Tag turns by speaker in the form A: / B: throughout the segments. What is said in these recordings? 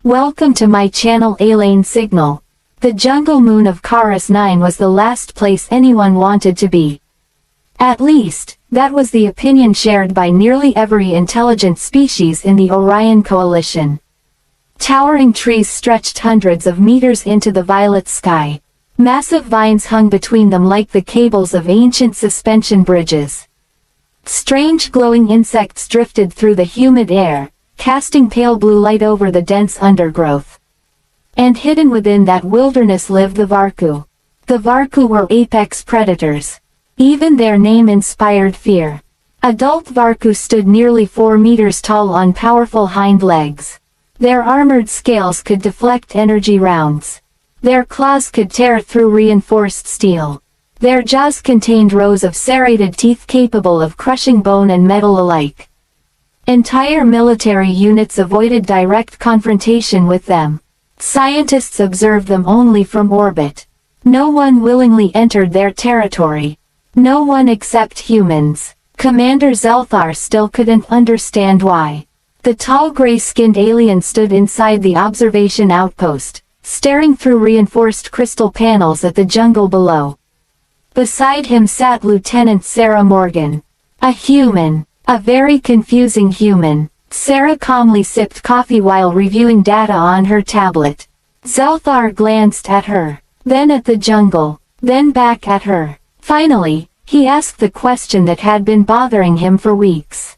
A: Welcome to my channel Alien Signal. The jungle moon of Karas 9 was the last place anyone wanted to be. At least, that was the opinion shared by nearly every intelligent species in the Orion Coalition. Towering trees stretched hundreds of meters into the violet sky. Massive vines hung between them like the cables of ancient suspension bridges. Strange glowing insects drifted through the humid air, casting pale blue light over the dense undergrowth. And hidden within that wilderness lived the Varku. The Varku were apex predators. Even their name inspired fear. Adult Varku stood nearly 4 meters tall on powerful hind legs. Their armored scales could deflect energy rounds. Their claws could tear through reinforced steel. Their jaws contained rows of serrated teeth capable of crushing bone and metal alike. Entire military units avoided direct confrontation with them. Scientists observed them only from orbit. No one willingly entered their territory. No one except humans. Commander Zelthar still couldn't understand why. The tall gray-skinned alien stood inside the observation outpost, staring through reinforced crystal panels at the jungle below. Beside him sat Lieutenant Sarah Morgan. A human. A very confusing human. Sarah calmly sipped coffee while reviewing data on her tablet. Zelthar glanced at her, then at the jungle, then back at her. Finally, he asked the question that had been bothering him for weeks.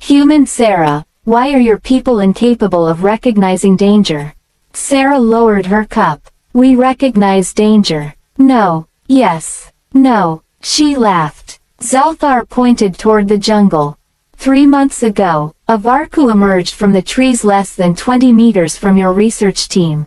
A: Human Sarah, why are your people incapable of recognizing danger? Sarah lowered her cup. We recognize danger. No, yes, no, she laughed. Zelthar pointed toward the jungle. 3 months ago, a Varku emerged from the trees less than 20 meters from your research team.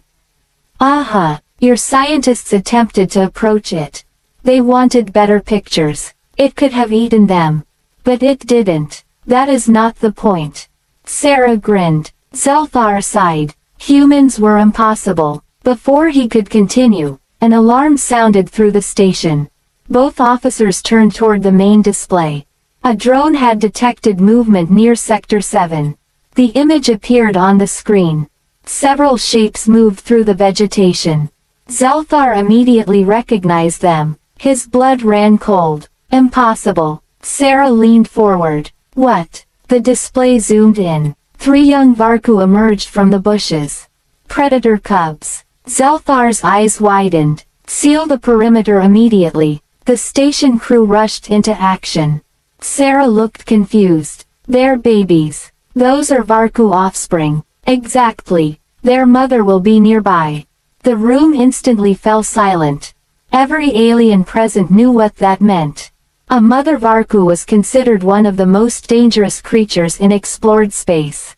A: Aha, your scientists attempted to approach it. They wanted better pictures. It could have eaten them. But it didn't. That is not the point. Sarah grinned. Zelthar sighed. Humans were impossible. Before he could continue, an alarm sounded through the station. Both officers turned toward the main display. A drone had detected movement near Sector 7. The image appeared on the screen. Several shapes moved through the vegetation. Zelthar immediately recognized them. His blood ran cold. Impossible. Sarah leaned forward. What? The display zoomed in. 3 young Varku emerged from the bushes. Predator cubs. Zelthar's eyes widened. Seal the perimeter immediately. The station crew rushed into action. Sarah looked confused. They're babies. Those are Varku offspring. Exactly. Their mother will be nearby. The room instantly fell silent. Every alien present knew what that meant. A mother Varku was considered one of the most dangerous creatures in explored space.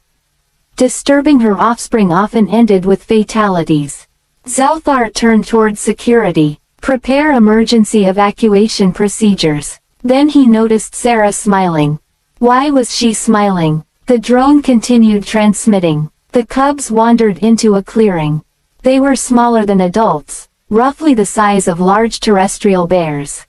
A: Disturbing her offspring often ended with fatalities. Zelthar turned toward security. Prepare emergency evacuation procedures. Then he noticed Sarah smiling. Why was she smiling? The drone continued transmitting. The cubs wandered into a clearing. They were smaller than adults, roughly the size of large terrestrial bears.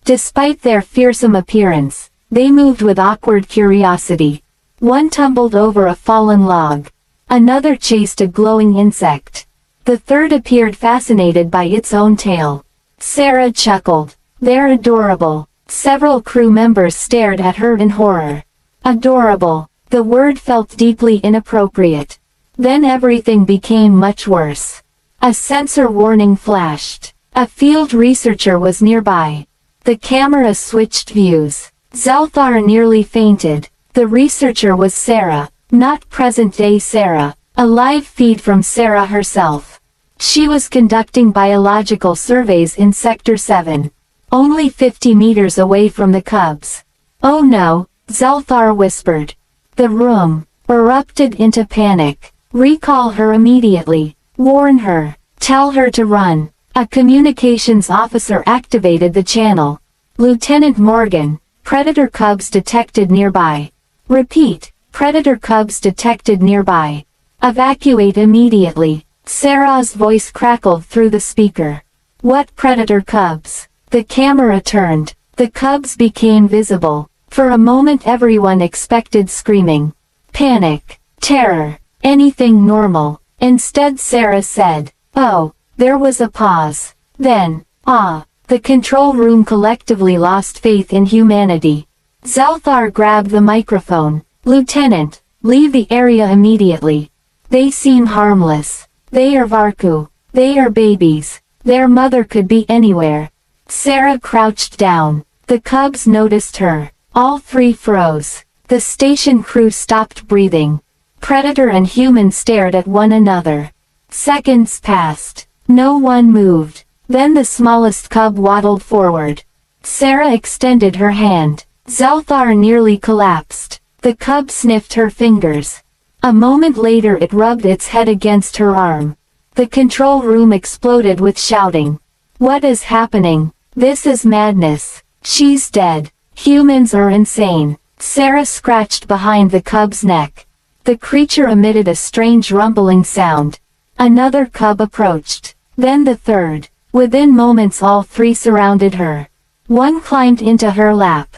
A: Despite their fearsome appearance, they moved with awkward curiosity. One tumbled over a fallen log. Another chased a glowing insect. The third appeared fascinated by its own tail. Sarah chuckled. They're adorable. Several crew members stared at her in horror. Adorable. The word felt deeply inappropriate. Then everything became much worse. A sensor warning flashed. A field researcher was nearby. The camera switched views. Zelthar nearly fainted. The researcher was Sarah, not present-day Sarah. A live feed from Sarah herself. She was conducting biological surveys in Sector 7. Only 50 meters away from the cubs. Oh no, Zelthar whispered. The room erupted into panic. Recall her immediately. Warn her. Tell her to run. A communications officer activated the channel. Lieutenant Morgan, predator cubs detected nearby. Repeat, predator cubs detected nearby. Evacuate immediately. Sarah's voice crackled through the speaker. What predator cubs? The camera turned. The cubs became visible. For a moment everyone expected screaming. Panic. Terror. anything normal. Instead Sarah said, "Oh." There was a pause. Then, the control room collectively lost faith in humanity. Zalthar grabbed the microphone. "Lieutenant, leave the area immediately. They seem harmless. They are Varku. They are babies. Their mother could be anywhere." Sarah crouched down. The cubs noticed her. All three froze. The station crew stopped breathing. Predator and human stared at one another. Seconds passed. No one moved. Then the smallest cub waddled forward. Sarah extended her hand. Zalthar nearly collapsed. The cub sniffed her fingers. A moment later it rubbed its head against her arm. The control room exploded with shouting. "What is happening? This is madness. She's dead. Humans are insane." Sarah scratched behind the cub's neck. The creature emitted a strange rumbling sound. Another cub approached. Then the third. Within moments all three surrounded her. One climbed into her lap.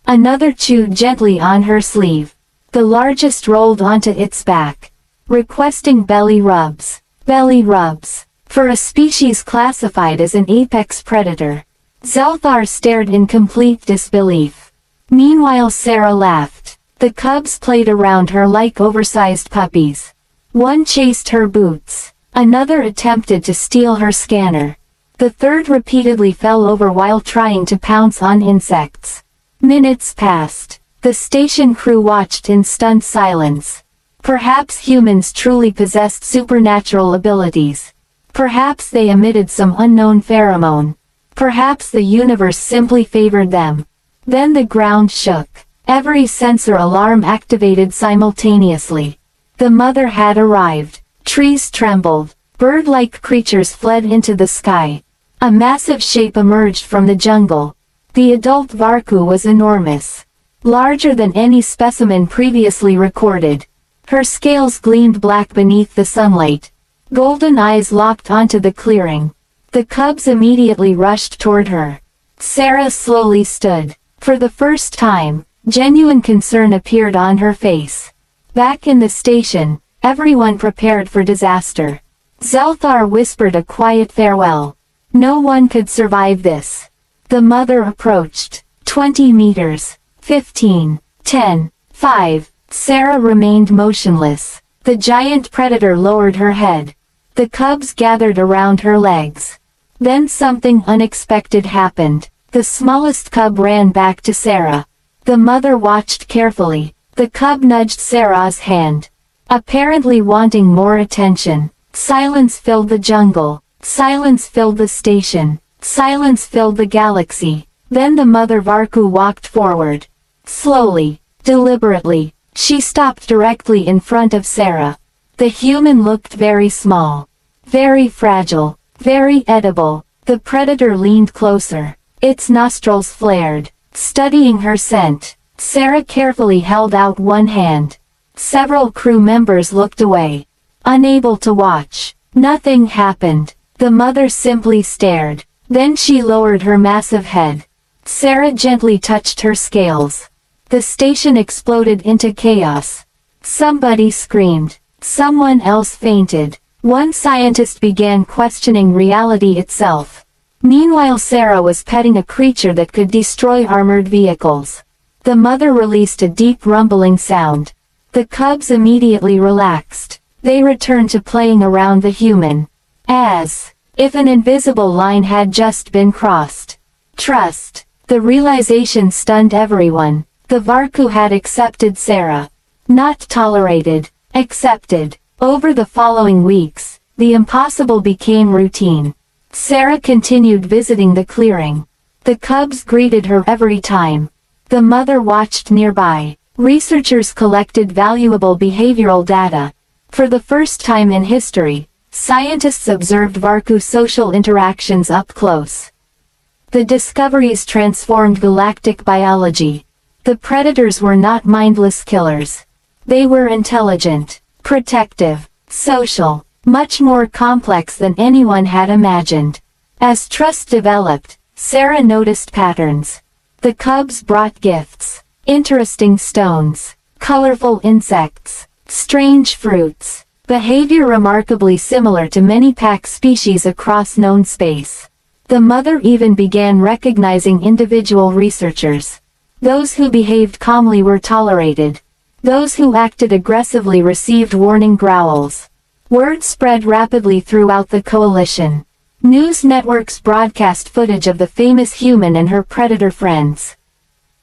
A: Another chewed gently on her sleeve. The largest rolled onto its back, requesting belly rubs. Belly rubs. For a species classified as an apex predator. Zalthar stared in complete disbelief. Meanwhile Sarah laughed. The cubs played around her like oversized puppies. One chased her boots. Another attempted to steal her scanner. The third repeatedly fell over while trying to pounce on insects. Minutes passed. The station crew watched in stunned silence. Perhaps humans truly possessed supernatural abilities. Perhaps they emitted some unknown pheromone. Perhaps the universe simply favored them. Then the ground shook. Every sensor alarm activated simultaneously. The mother had arrived. Trees trembled. Bird-like creatures fled into the sky. A massive shape emerged from the jungle. The adult Varku was enormous. Larger than any specimen previously recorded. Her scales gleamed black beneath the sunlight. Golden eyes locked onto the clearing. The cubs immediately rushed toward her. Sarah slowly stood. For the first time, genuine concern appeared on her face. Back in the station, everyone prepared for disaster. Zalthar whispered a quiet farewell. No one could survive this. The mother approached. 20 meters. 15. 10. 5. Sarah remained motionless. The giant predator lowered her head. The cubs gathered around her legs. Then something unexpected happened. The smallest cub ran back to Sarah. The mother watched carefully. The cub nudged Sarah's hand, apparently wanting more attention. Silence filled the jungle. Silence filled the station. Silence filled the galaxy. Then the mother Varku walked forward. Slowly, deliberately, she stopped directly in front of Sarah. The human looked very small, very fragile, very edible. The predator leaned closer. Its nostrils flared, studying her scent. Sarah carefully held out one hand. Several crew members looked away, unable to watch. Nothing happened. The mother simply stared. Then she lowered her massive head. Sarah gently touched her scales. The station exploded into chaos. Somebody screamed. Someone else fainted. One scientist began questioning reality itself. Meanwhile Sarah was petting a creature that could destroy armored vehicles. The mother released a deep rumbling sound. The cubs immediately relaxed. They returned to playing around the human. As if an invisible line had just been crossed. Trust. The realization stunned everyone. The Varku had accepted Sarah. Not tolerated. Accepted. Over the following weeks, the impossible became routine. Sarah continued visiting the clearing. The cubs greeted her every time. The mother watched nearby. Researchers collected valuable behavioral data. For the first time in history, scientists observed Varku social interactions up close. The discoveries transformed galactic biology. The predators were not mindless killers. They were intelligent, protective, social, much more complex than anyone had imagined. As trust developed, Sarah noticed patterns. The cubs brought gifts, interesting stones, colorful insects. Strange fruits. Behavior remarkably similar to many pack species across known space. The mother even began recognizing individual researchers. Those who behaved calmly were tolerated. Those who acted aggressively received warning growls. Word spread rapidly throughout the coalition. News networks broadcast footage of the famous human and her predator friends.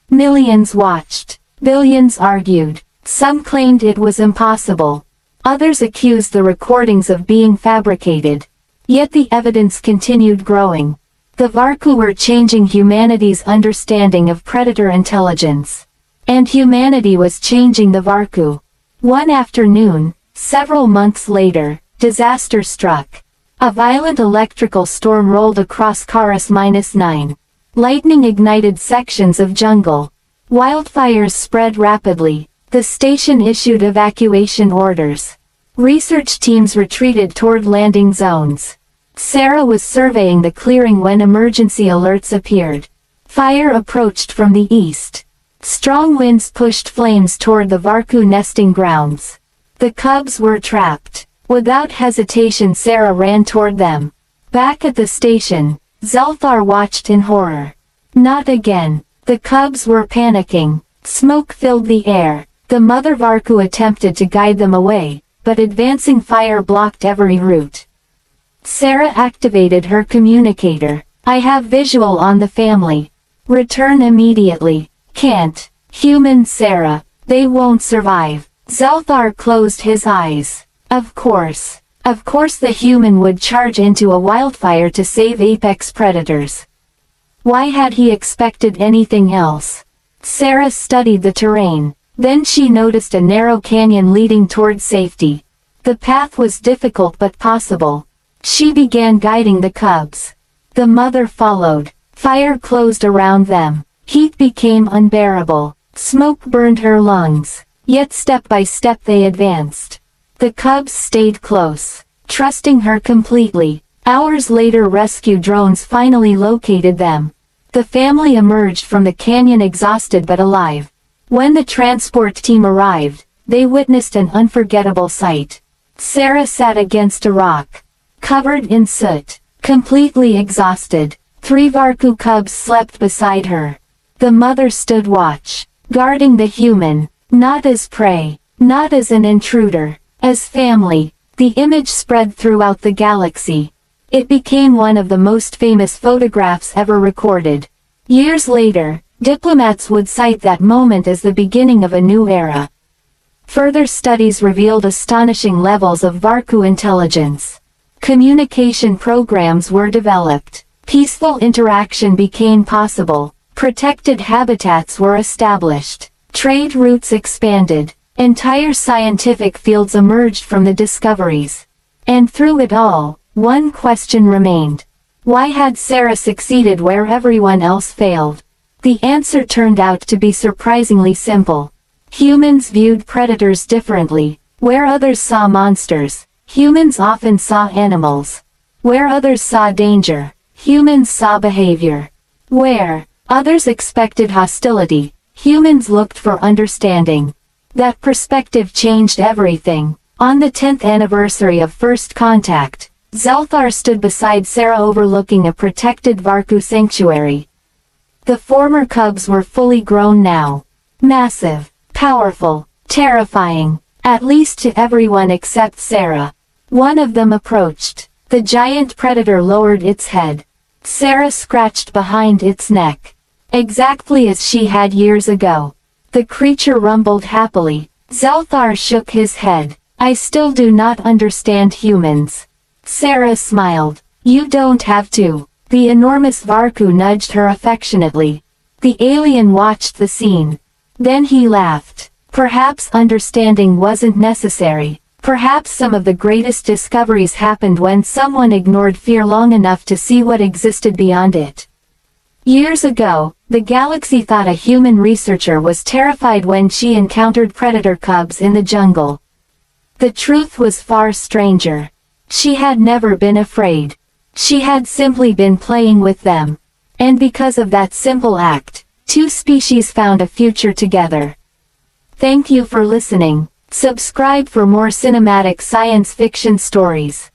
A: Millions watched. Billions argued. Some claimed it was impossible. Others accused the recordings of being fabricated. Yet the evidence continued growing. The Varku were changing humanity's understanding of predator intelligence. And humanity was changing the Varku. One afternoon, several months later, disaster struck. A violent electrical storm rolled across Karis-9. Lightning ignited sections of jungle. Wildfires spread rapidly. The station issued evacuation orders. Research teams retreated toward landing zones. Sarah was surveying the clearing when emergency alerts appeared. Fire approached from the east. Strong winds pushed flames toward the Varku nesting grounds. The cubs were trapped. Without hesitation Sarah ran toward them. Back at the station, Zelthar watched in horror. Not again. The cubs were panicking. Smoke filled the air. The mother Varku attempted to guide them away, but advancing fire blocked every route. Sarah activated her communicator. I have visual on the family. Return immediately. Can't. Human Sarah. They won't survive. Zelthar closed his eyes. Of course the human would charge into a wildfire to save apex predators. Why had he expected anything else? Sarah studied the terrain. Then she noticed a narrow canyon leading toward safety. The path was difficult but possible. She began guiding the cubs. The mother followed. Fire closed around them. Heat became unbearable. Smoke burned her lungs. Yet step by step they advanced. The cubs stayed close, trusting her completely. Hours later rescue drones finally located them. The family emerged from the canyon exhausted but alive. When the transport team arrived, they witnessed an unforgettable sight. Sarah sat against a rock, covered in soot, completely exhausted. 3 Varku cubs slept beside her. The mother stood watch, guarding the human, not as prey, not as an intruder, as family. The image spread throughout the galaxy. It became one of the most famous photographs ever recorded. Years later, diplomats would cite that moment as the beginning of a new era. Further studies revealed astonishing levels of Varku intelligence. Communication programs were developed. Peaceful interaction became possible. Protected habitats were established. Trade routes expanded. Entire scientific fields emerged from the discoveries. And through it all, one question remained. Why had Sarah succeeded where everyone else failed? The answer turned out to be surprisingly simple. Humans viewed predators differently. Where others saw monsters, humans often saw animals. Where others saw danger, humans saw behavior. Where others expected hostility, humans looked for understanding. That perspective changed everything. On the 10th anniversary of first contact, Zelthar stood beside Sarah overlooking a protected Varku sanctuary. The former cubs were fully grown now. Massive, powerful, terrifying, at least to everyone except Sarah. One of them approached. The giant predator lowered its head. Sarah scratched behind its neck. Exactly as she had years ago. The creature rumbled happily. Zelthar shook his head. I still do not understand humans. Sarah smiled. You don't have to. The enormous Varku nudged her affectionately. The alien watched the scene. Then he laughed. Perhaps understanding wasn't necessary. Perhaps some of the greatest discoveries happened when someone ignored fear long enough to see what existed beyond it. Years ago, the galaxy thought a human researcher was terrified when she encountered predator cubs in the jungle. The truth was far stranger. She had never been afraid. She had simply been playing with them. And because of that simple act, 2 species found a future together. Thank you for listening. Subscribe for more cinematic science fiction stories.